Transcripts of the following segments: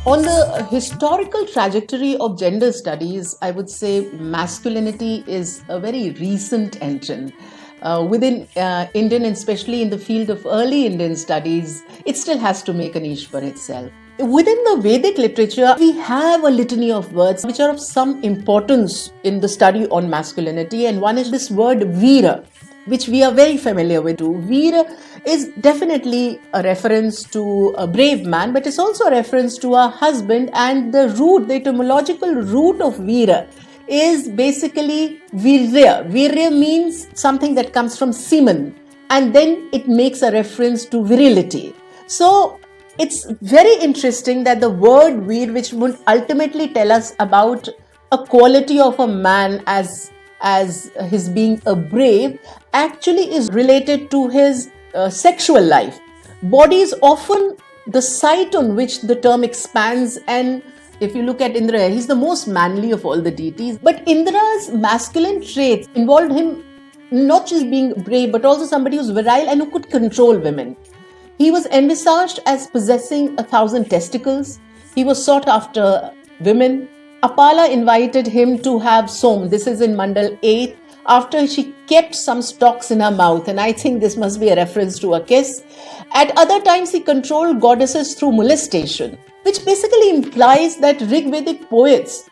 On the historical trajectory of gender studies, I would say masculinity is a very recent entrant. Within Indian, and especially in the field of early Indian studies, it still has to make a niche for itself. Within the Vedic literature, we have a litany of words which are of some importance in the study on masculinity, and one is this word Veera, which we are very familiar with. Veera is definitely a reference to a brave man, but it's also a reference to a husband, and the etymological root of Veera is basically Virya. Virya means something that comes from semen, and then it makes a reference to virility. So it's very interesting that the word Veer, which would ultimately tell us about a quality of a man as his being a brave, actually is related to his sexual life. Body is often the site on which the term expands, and if you look at Indra, he's the most manly of all the deities. But Indra's masculine traits involved him not just being brave, but also somebody who's virile and who could control women. He was envisaged as possessing 1,000 testicles. He was sought after women. Apala invited him to have som. This is in Mandal 8, after she kept some stalks in her mouth, and I think this must be a reference to a kiss. At other times, he controlled goddesses through molestation, which basically implies that Rigvedic poets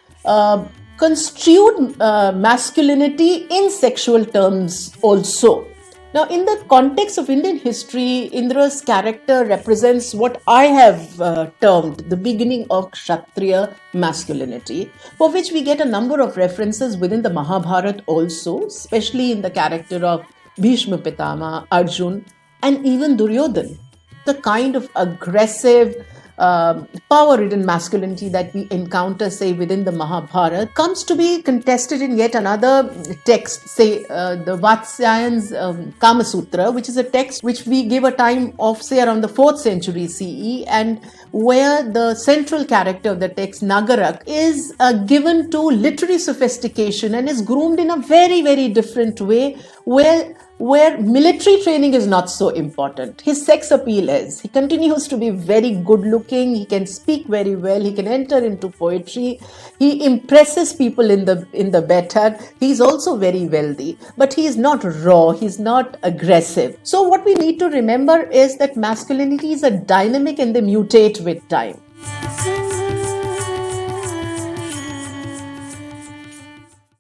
construed masculinity in sexual terms also. Now, in the context of Indian history, Indra's character represents what I have termed the beginning of Kshatriya masculinity, for which we get a number of references within the Mahabharata also, especially in the character of Bhishma Pitama, Arjun, and even Duryodhan. The kind of aggressive, power-ridden masculinity that we encounter, say, within the Mahabharata comes to be contested in yet another text, say, the Vatsyayan's Kama Sutra, which is a text which we give a time of, say, around the 4th century CE, and where the central character of the text, Nagarak, is given to literary sophistication and is groomed in a very, very different way, where military training is not so important. His sex appeal is. He continues to be very good looking, he can speak very well, he can enter into poetry, he impresses people in the bed. He's also very wealthy, but he is not raw, he's not aggressive. So what we need to remember is that masculinity is a dynamic and they mutate with time.